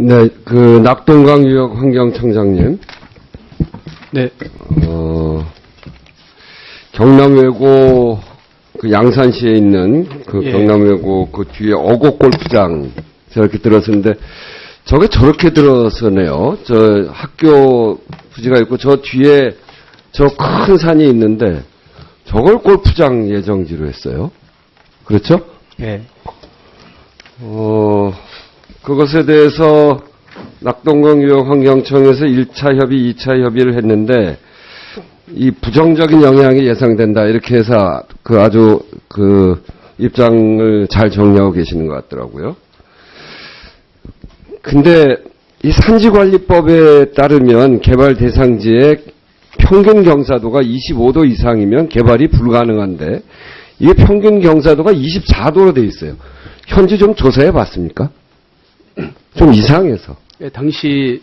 네, 낙동강 환경청장님. 네. 경남외고 양산시에 있는 예. 경남외고 뒤에 어곡 골프장 저렇게 들었었는데 저게 저렇게 들어서네요. 저 학교 부지가 있고 저 뒤에 저 큰 산이 있는데 저걸 골프장 예정지로 했어요. 그렇죠? 예. 그것에 대해서 낙동강유역환경청에서 1차 협의, 2차 협의를 했는데 이 부정적인 영향이 예상된다 이렇게 해서 아주 입장을 잘 정리하고 계시는 것 같더라고요. 근데 이 산지관리법에 따르면 개발 대상지의 평균 경사도가 25도 이상이면 개발이 불가능한데 이게 평균 경사도가 24도로 돼 있어요. 현지 좀 조사해 봤습니까? 좀 이상해서. 예, 당시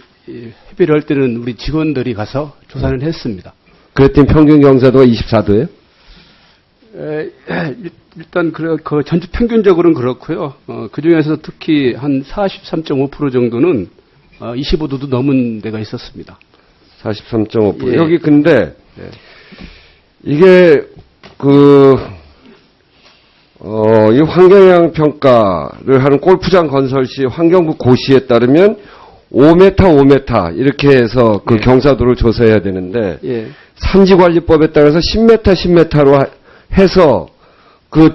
협의를 할 때는 우리 직원들이 가서 조사를 했습니다. 그랬더니 평균 경사도가 24도예요? 일단 전체 평균적으로는 그렇고요. 그 중에서 특히 한 43.5% 정도는 25도도 넘은 데가 있었습니다. 43.5%. 예. 여기 근데 이게 이 환경영향 평가를 하는 골프장 건설 시 환경부 고시에 따르면 5m 이렇게 해서 예. 경사도를 조사해야 되는데 예. 산지관리법에 따라서 10m로 해서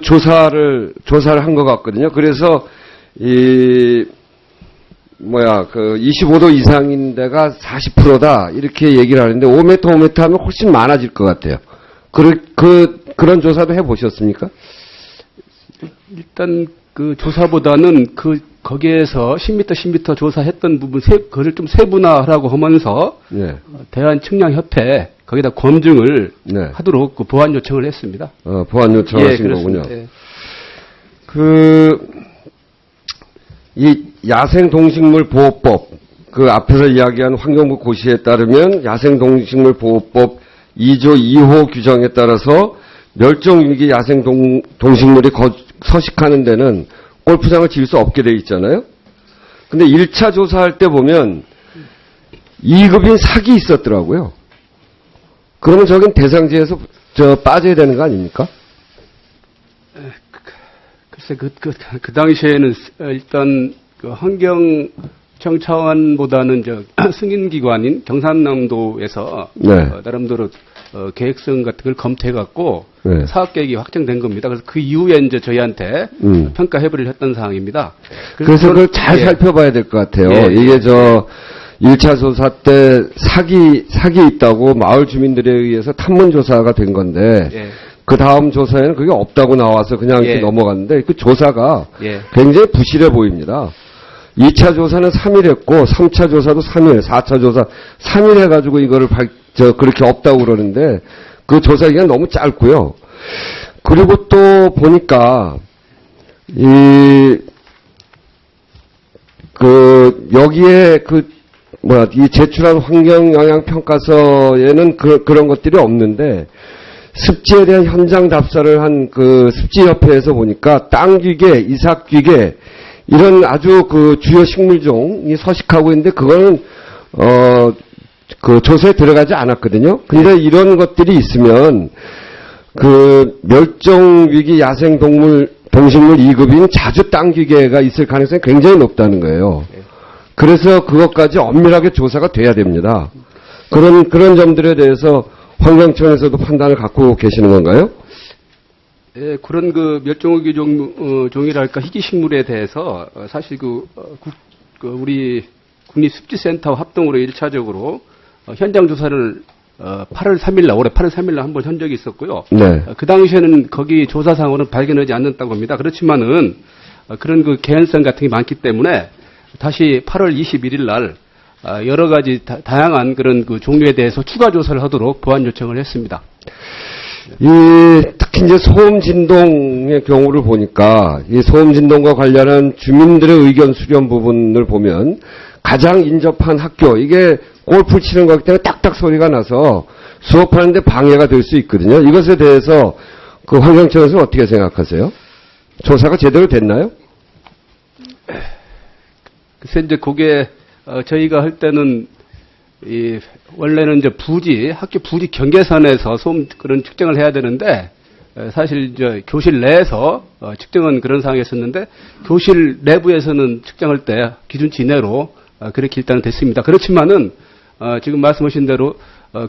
조사를 한 것 같거든요. 그래서 25도 이상인 데가 40%다 이렇게 얘기를 하는데 5m 하면 훨씬 많아질 것 같아요. 그런 조사도 해보셨습니까? 일단 조사보다는 거기에서 10m 조사했던 부분 그걸 좀 세분화하라고 하면서 네. 대한측량협회 거기다 검증을 네. 하도록 보완 요청을 했습니다. 보완 요청하신 예, 거군요. 예. 이 야생동식물보호법, 앞에서 이야기한 환경부 고시에 따르면 야생동식물보호법 2조 2호 규정에 따라서 멸종위기 야생동식물이 서식하는 데는 골프장을 지을 수 없게 돼 있잖아요. 근데 1차 조사할 때 보면 2급인 삭이 있었더라고요. 그러면 저긴 대상지에서 빠져야 되는 거 아닙니까? 글쎄, 그 당시에는 일단 환경청 차원보다는 승인기관인 경산남도에서 네. 나름대로 계획성 같은 걸 검토해갖고 네. 사업계획이 확정된 겁니다. 그래서 그 이후에 이제 저희한테 평가 협의를 했던 사항입니다. 그래서 그걸 잘 예. 살펴봐야 될 것 같아요. 예. 이게 1차 조사 때 삭이 있다고 마을 주민들에 의해서 탐문조사가 된 건데, 예. 그 다음 조사에는 그게 없다고 나와서 그냥 이렇게 예. 넘어갔는데, 그 조사가 예. 굉장히 부실해 보입니다. 2차 조사는 3일 했고, 3차 조사도 3일, 4차 조사 3일 해가지고 이거를 그렇게 없다고 그러는데, 그 조사 기간 너무 짧고요. 그리고 또 보니까, 여기에 이 제출한 환경영향평가서에는 그런 것들이 없는데, 습지에 대한 현장 답사를 한 습지협회에서 보니까 땅귀개, 이삭귀개, 이런 아주 주요 식물종이 서식하고 있는데, 그거는, 조사에 들어가지 않았거든요. 근데 이런 것들이 있으면, 멸종위기 야생동식물 2급인 자주 땅귀개가 있을 가능성이 굉장히 높다는 거예요. 그래서 그것까지 엄밀하게 조사가 돼야 됩니다. 그런 점들에 대해서 환경청에서도 판단을 갖고 계시는 건가요? 예, 그런 멸종위기 종이랄까 희귀식물에 대해서 사실 우리 국립습지센터와 합동으로 1차적으로 현장 조사를 8월 3일 날, 올해 8월 3일 날 한번 한 적이 있었고요. 네. 그 당시에는 거기 조사상으로는 발견하지 않는다고 합니다. 그렇지만은 그런 개연성 같은 게 많기 때문에 다시 8월 21일 날 여러 가지 다양한 그런 종류에 대해서 추가 조사를 하도록 보완 요청을 했습니다. 특히 이제 소음 진동의 경우를 보니까 이 소음 진동과 관련한 주민들의 의견 수렴 부분을 보면 가장 인접한 학교, 이게 골프 치는 거기 때문에 딱딱 소리가 나서 수업하는데 방해가 될 수 있거든요. 이것에 대해서 환경청에서는 어떻게 생각하세요? 조사가 제대로 됐나요? 그래서 이제 그게 저희가 할 때는 원래는 이제 학교 부지 경계선에서 소음 그런 측정을 해야 되는데 사실 이제 교실 내에서 측정은 그런 상황이었었는데 교실 내부에서는 측정할 때 기준치 이내로 그렇게 일단은 됐습니다. 그렇지만은 지금 말씀하신 대로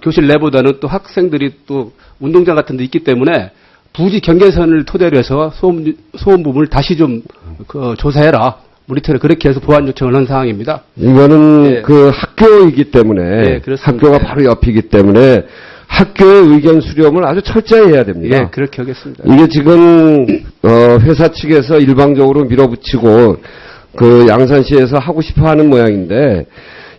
교실 내보다는 또 학생들이 또 운동장 같은 데 있기 때문에 부지 경계선을 토대로 해서 소음 부분을 다시 좀 조사해라. 모니터를 그렇게 해서 보완 요청을 한 상황입니다. 이거는 예. 그 학교이기 때문에 예, 그렇습니다. 학교가 바로 옆이기 때문에 학교의 의견 수렴을 아주 철저히 해야 됩니다. 예, 그렇게 하겠습니다. 이게 지금 회사 측에서 일방적으로 밀어붙이고 그 양산시에서 하고 싶어하는 모양인데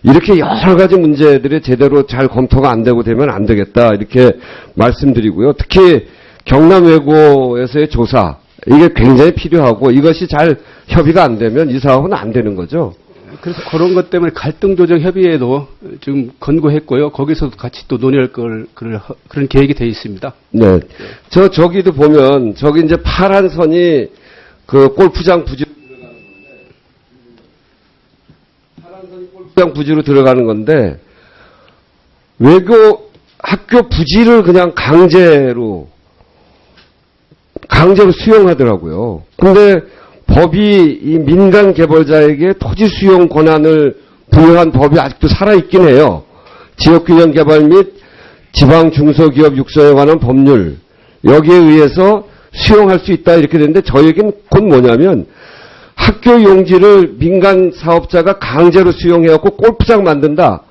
이렇게 여러 가지 문제들이 제대로 잘 검토가 안 되고 되면 안 되겠다 이렇게 말씀드리고요. 특히 경남외고에서의 조사 이게 굉장히 필요하고 이것이 잘 협의가 안 되면 이 사업은 안 되는 거죠. 그래서 그런 것 때문에 갈등조정 협의회도 지금 권고했고요. 거기서도 같이 또 논의할 그런 계획이 되어 있습니다. 네. 저기도 보면 저기 이제 파란 선이 그 골프장 부지로 들어가는 건데 파란 선이 골프장 부지로 들어가는 건데 외교 학교 부지를 그냥 강제로 수용하더라고요. 근데 법이 이 민간 개발자에게 토지 수용 권한을 부여한 법이 아직도 살아있긴 해요. 지역균형 개발 및 지방 중소기업 육성에 관한 법률 여기에 의해서 수용할 수 있다 이렇게 되는데 저에겐 곧 뭐냐면 학교 용지를 민간 사업자가 강제로 수용해갖고 골프장 만든다.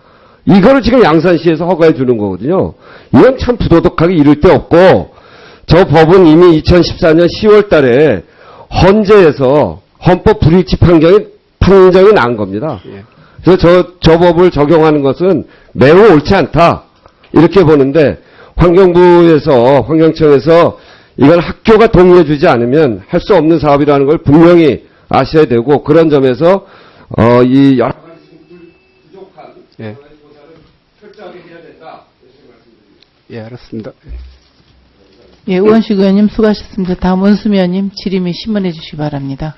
이거를 지금 양산시에서 허가해 주는 거거든요. 이건 참 부도덕하게 이를 데 없고 저 법은 이미 2014년 10월 달에 헌재에서 헌법 불일치 판정이 난 겁니다. 예. 그래서 저 법을 적용하는 것은 매우 옳지 않다. 이렇게 보는데 환경청에서 이건 학교가 동의해 주지 않으면 할 수 없는 사업이라는 걸 분명히 아셔야 되고 그런 점에서 이 여러 가지 부족한 예. 조사를 철저하게 해야 된다. 이렇게 말씀드립니다. 예, 알았습니다. 예, 우원식 의원님 수고하셨습니다. 다음 원수미 의원님 질의및 심문해 주시기 바랍니다.